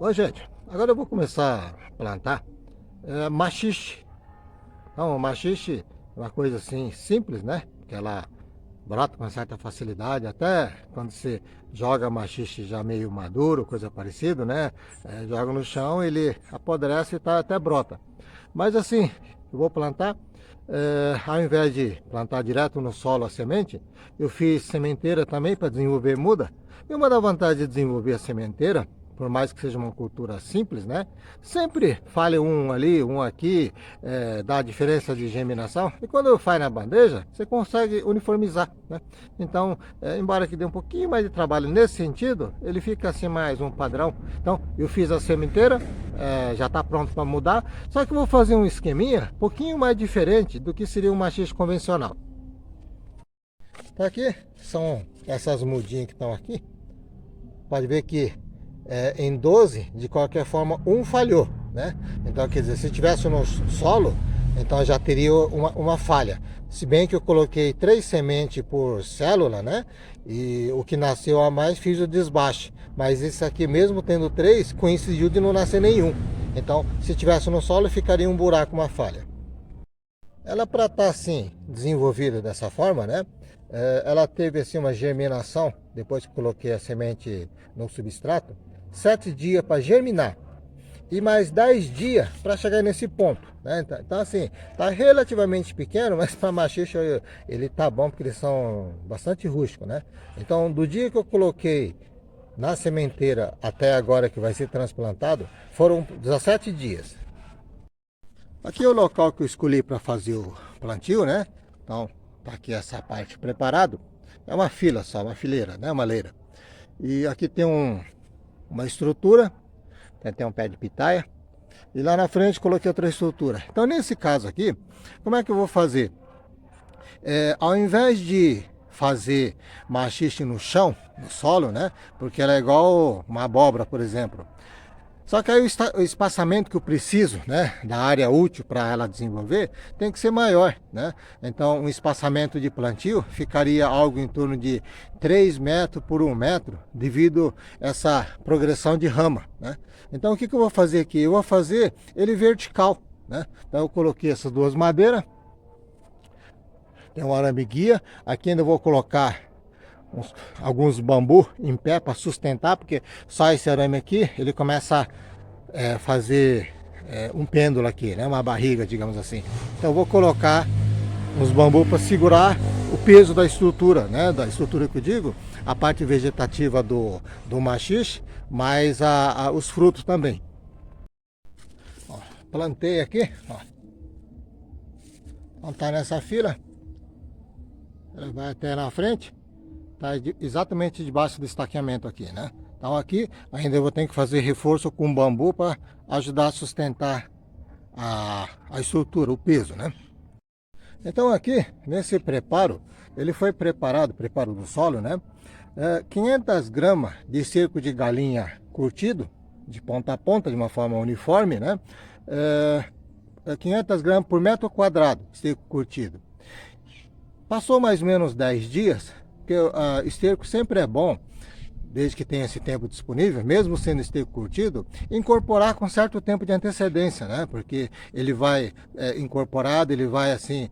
Bom, gente, agora eu vou começar a plantar machixe. Então, o machixe é uma coisa assim simples, né? Que ela brota com certa facilidade, até quando você joga machixe já meio maduro, coisa parecida, né? Joga no chão, ele apodrece e até brota. Mas assim, eu vou plantar, ao invés de plantar direto no solo a semente, eu fiz sementeira também para desenvolver muda. E uma das vantagens de desenvolver a sementeira, por mais que seja uma cultura simples, né? Sempre falha um ali, um aqui, dá diferença de germinação. E quando faz na bandeja, você consegue uniformizar, né? Então, embora que dê um pouquinho mais de trabalho nesse sentido, ele fica assim mais um padrão. Então, eu fiz a sementeira, já está pronto para mudar. Só que eu vou fazer um esqueminha um pouquinho mais diferente do que seria um machixe convencional. Tá aqui, são essas mudinhas que estão aqui. Pode ver que em 12, de qualquer forma, um falhou, né? Então, quer dizer, se tivesse no solo, então já teria uma falha. Se bem que eu coloquei 3 sementes por célula, né? E o que nasceu a mais fiz o desbaste. Mas isso aqui, mesmo tendo 3, coincidiu de não nascer nenhum. Então, se tivesse no solo, ficaria um buraco, uma falha. Ela, para estar assim, desenvolvida dessa forma, né? Ela teve assim uma germinação, depois que coloquei a semente no substrato, 7 dias para germinar e mais 10 dias para chegar nesse ponto, né? Então assim, tá relativamente pequeno, mas para machixe ele tá bom porque eles são bastante rústicos, né? Então do dia que eu coloquei na sementeira até agora que vai ser transplantado, foram 17 dias. Aqui é o local que eu escolhi para fazer o plantio, né? Então tá aqui essa parte preparado. É uma fila só, uma fileira, né? Uma leira. E aqui tem uma estrutura, tem um pé de pitaia, e lá na frente coloquei outra estrutura. Então nesse caso aqui, como é que eu vou fazer? Ao invés de fazer machixe no chão, no solo, né? Porque ela é igual uma abóbora, por exemplo. Só que aí o espaçamento que eu preciso, né, da área útil para ela desenvolver, tem que ser maior, né? Então, um espaçamento de plantio ficaria algo em torno de 3 metros por 1 metro, devido a essa progressão de rama, né? Então, o que eu vou fazer aqui? Eu vou fazer ele vertical, né? Então, eu coloquei essas duas madeiras, tem um arame guia, aqui ainda vou colocar alguns bambu em pé para sustentar, porque só esse arame aqui ele começa a fazer um pêndulo aqui, né? Uma barriga, digamos assim. Então eu vou colocar uns bambu para segurar o peso da estrutura, né? Da estrutura que eu digo, a parte vegetativa do machixe, mas os frutos também. Ó, plantei aqui, ó. Então tá nessa fila, ela vai até na frente. Tá exatamente debaixo do estaqueamento aqui, né? Então aqui ainda eu vou ter que fazer reforço com bambu para ajudar a sustentar a estrutura, o peso, né? Então aqui, nesse preparo, ele foi preparado, preparo do solo, né? 500 gramas de esterco de galinha curtido, de ponta a ponta, de uma forma uniforme, né? 500 gramas por metro quadrado, esterco curtido. Passou mais ou menos 10 dias, porque esterco sempre é bom, desde que tenha esse tempo disponível, mesmo sendo esterco curtido, incorporar com certo tempo de antecedência, né? Porque ele vai incorporado, ele vai assim,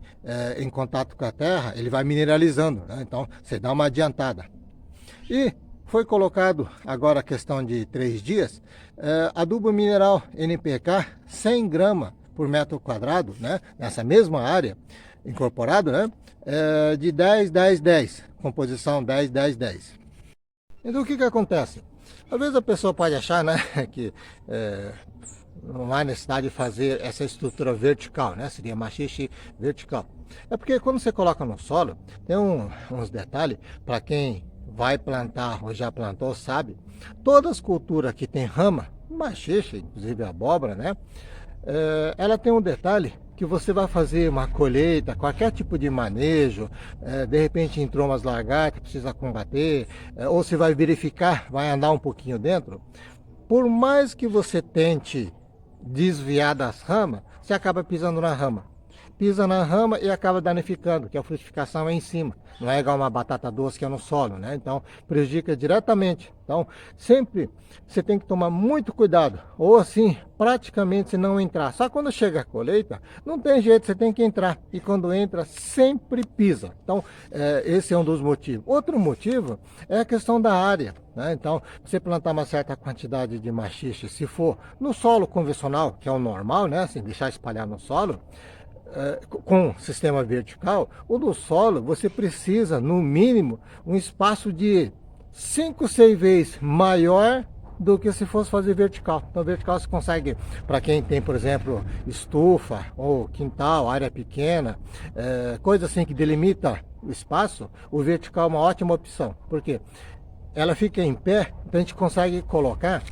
em contato com a terra, ele vai mineralizando, né? Então você dá uma adiantada. E foi colocado agora a questão de 3 dias, adubo mineral NPK 100 gramas por metro quadrado, né? Nessa mesma área, incorporado, né? De 10, 10, 10, composição 10, 10, 10. Então o que acontece? Às vezes a pessoa pode achar, né, que não há necessidade de fazer essa estrutura vertical, né? Seria machixe vertical. É porque quando você coloca no solo, tem uns detalhes, para quem vai plantar ou já plantou sabe, todas as culturas que tem rama, machixe, inclusive abóbora, né? Ela tem um detalhe que você vai fazer uma colheita, qualquer tipo de manejo, de repente entrou umas lagartas, precisa combater, ou você vai verificar, vai andar um pouquinho dentro, por mais que você tente desviar das ramas, você acaba pisando na rama. pisa na rama e acaba danificando, que a frutificação é em cima. Não é igual uma batata doce que é no solo, né? Então prejudica diretamente. Então sempre você tem que tomar muito cuidado, ou assim, praticamente se não entrar. Só quando chega a colheita, não tem jeito, você tem que entrar. E quando entra, sempre pisa. Então esse é um dos motivos. Outro motivo é a questão da área, né? Então, você plantar uma certa quantidade de machixe, se for no solo convencional, que é o normal, né? Assim, deixar espalhar no solo, com sistema vertical, o do solo você precisa, no mínimo, um espaço de 5, 6 vezes maior do que se fosse fazer vertical. Então, vertical você consegue, para quem tem, por exemplo, estufa ou quintal, área pequena, coisa assim que delimita o espaço, o vertical é uma ótima opção. Por quê? Ela fica em pé, então a gente consegue colocar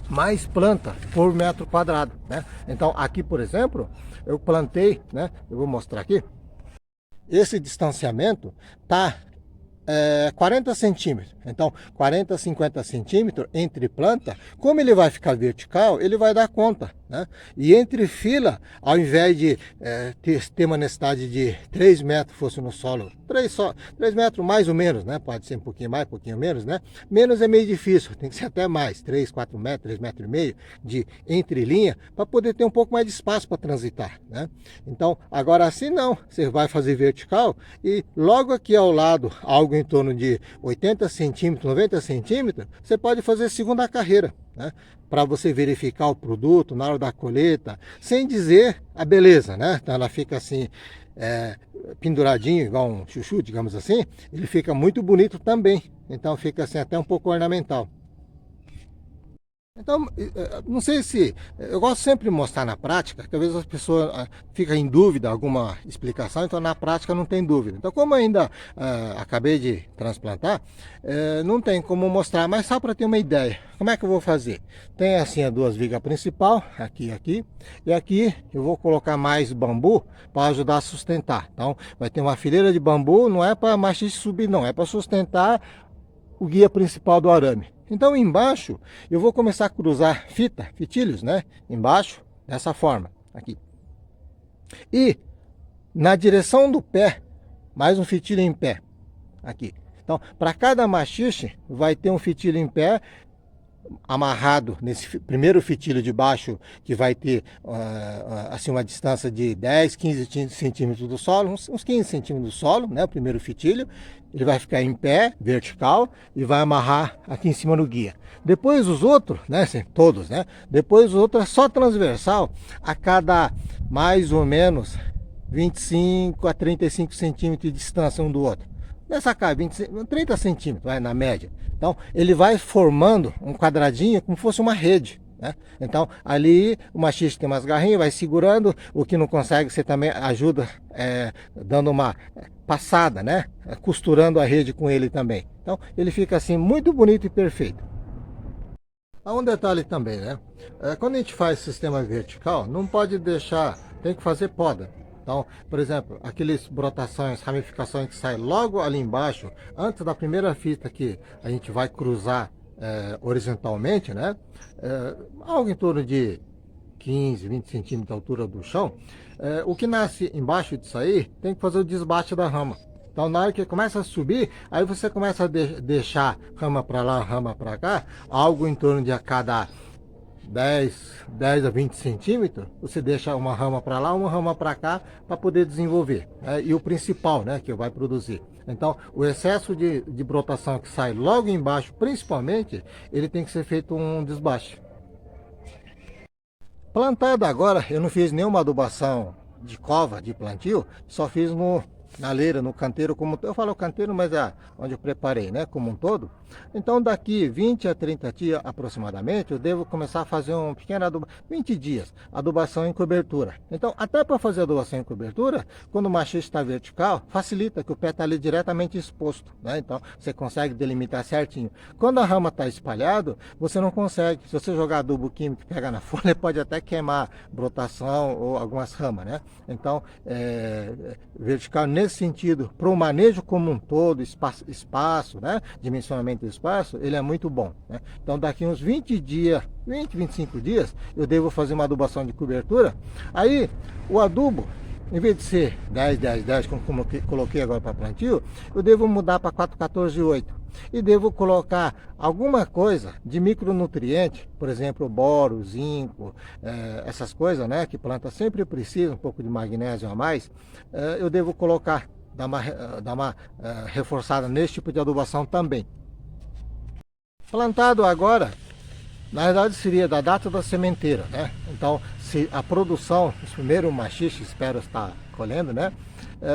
mais planta por metro quadrado, né? Então aqui, por exemplo, eu plantei, né? Eu vou mostrar aqui. Esse distanciamento tá 40 centímetros. Então 40, 50 centímetros entre planta. Como ele vai ficar vertical, ele vai dar conta, né? E entre fila, ao invés de ter uma necessidade de 3 metros fosse no solo, 3 metros mais ou menos, né? Pode ser um pouquinho mais, um pouquinho menos, né? Menos é meio difícil, tem que ser até mais, 3, 4 metros, 3 metros e meio de entrelinha, para poder ter um pouco mais de espaço para transitar, né? Então, agora assim não, você vai fazer vertical e logo aqui ao lado, algo em torno de 80 centímetros, 90 centímetros, você pode fazer segunda carreira, né? Para você verificar o produto na hora da colheita, sem dizer a beleza, né? Então ela fica assim, penduradinho, igual um chuchu, digamos assim, ele fica muito bonito também. Então fica assim até um pouco ornamental. Então, não sei se... Eu gosto sempre de mostrar na prática, que às vezes as pessoas ficam em dúvida, alguma explicação, então na prática não tem dúvida. Então, como eu ainda acabei de transplantar, não tem como mostrar, mas só para ter uma ideia. Como é que eu vou fazer? Tem assim as duas vigas principais, aqui e aqui, e aqui eu vou colocar mais bambu para ajudar a sustentar. Então, vai ter uma fileira de bambu, não é para machixe subir não, é para sustentar o guia principal do arame. Então embaixo eu vou começar a cruzar fitilhos, né? Embaixo, dessa forma, aqui. E na direção do pé, mais um fitilho em pé, aqui. Então, para cada machixe vai ter um fitilho em pé, amarrado nesse primeiro fitilho de baixo, que vai ter assim uma distância de 10, 15 centímetros do solo, uns 15 centímetros do solo, né? O primeiro fitilho, ele vai ficar em pé, vertical, e vai amarrar aqui em cima no guia. Depois os outros, né? Assim, todos, né? Depois os outros é só transversal, a cada mais ou menos 25 a 35 centímetros de distância um do outro. Nessa cá, 30 centímetros, vai, na média. Então, ele vai formando um quadradinho como se fosse uma rede, né? Então, ali o machixe tem umas garrinhas, vai segurando. O que não consegue, você também ajuda dando uma passada, né? Costurando a rede com ele também. Então, ele fica assim muito bonito e perfeito. Há um detalhe também, né? Quando a gente faz sistema vertical, não pode deixar, tem que fazer poda. Então, por exemplo, aqueles brotações, ramificações que saem logo ali embaixo, antes da primeira fita que a gente vai cruzar horizontalmente, né? Algo em torno de 15, 20 centímetros de altura do chão. O que nasce embaixo disso aí, tem que fazer o desbate da rama. Então, na hora que começa a subir, aí você começa a deixar rama para lá, rama para cá, algo em torno de a cada 10 a 20 centímetros, você deixa uma rama para lá, uma rama para cá, para poder desenvolver. E o principal, né, que vai produzir. Então, o excesso de brotação que sai logo embaixo, principalmente, ele tem que ser feito um desbaste. Plantado agora, eu não fiz nenhuma adubação de cova, de plantio, só fiz na leira, no canteiro, como eu falo canteiro, mas é onde eu preparei, né, como um todo. Então daqui 20 a 30 dias aproximadamente, eu devo começar a fazer um pequeno adubação, 20 dias, adubação em cobertura. Então, até para fazer adubação em cobertura, quando o machixe está vertical, facilita que o pé está ali diretamente exposto, né? Então você consegue delimitar certinho. Quando a rama está espalhado, você não consegue. Se você jogar adubo químico e pegar na folha, pode até queimar brotação ou algumas ramas, né? Então, vertical nesse sentido, para o manejo como um todo, espaço, né? Dimensionamento do espaço, ele é muito bom, né? Então daqui uns 20 dias, 20, 25 dias, eu devo fazer uma adubação de cobertura. Aí o adubo, em vez de ser 10, 10, 10, como eu coloquei agora para plantio, eu devo mudar para 4, 14, 8. E devo colocar alguma coisa de micronutriente, por exemplo, boro, zinco, essas coisas, né, que planta sempre precisa, um pouco de magnésio a mais, eu devo colocar, dar uma reforçada nesse tipo de adubação também. Plantado agora, na verdade seria da data da sementeira, né? Então, se a produção, os primeiros machixes, espero estar colhendo, né?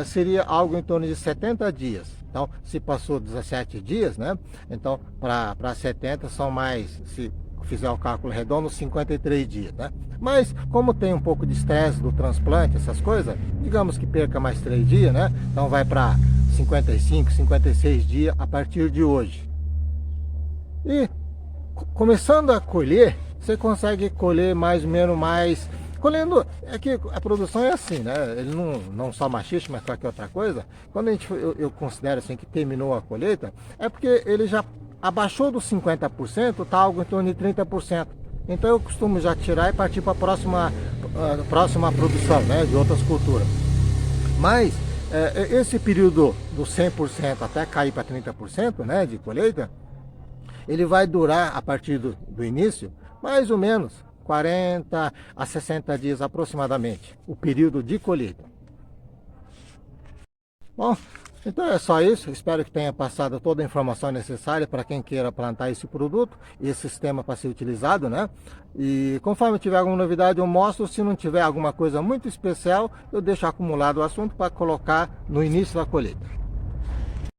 Seria algo em torno de 70 dias. Então, se passou 17 dias, né? Então, para 70 são mais, se fizer o cálculo redondo, 53 dias, né? Mas, como tem um pouco de estresse do transplante, essas coisas, digamos que perca mais 3 dias, né? Então, vai para 55, 56 dias a partir de hoje. E começando a colher, você consegue colher mais ou menos mais... Colhendo, é que a produção é assim, né? Ele não só machixe, mas qualquer outra coisa. Quando eu considero assim que terminou a colheita, é porque ele já abaixou dos 50%, está algo em torno de 30%. Então eu costumo já tirar e partir para a próxima produção, né? De outras culturas. Mas esse período do 100% até cair para 30%, né? De colheita, ele vai durar, a partir do início, mais ou menos 40 a 60 dias aproximadamente, o período de colheita. Bom, então é só isso. Espero que tenha passado toda a informação necessária para quem queira plantar esse produto, esse sistema para ser utilizado, né? E conforme tiver alguma novidade eu mostro. Se não tiver alguma coisa muito especial, eu deixo acumulado o assunto para colocar no início da colheita.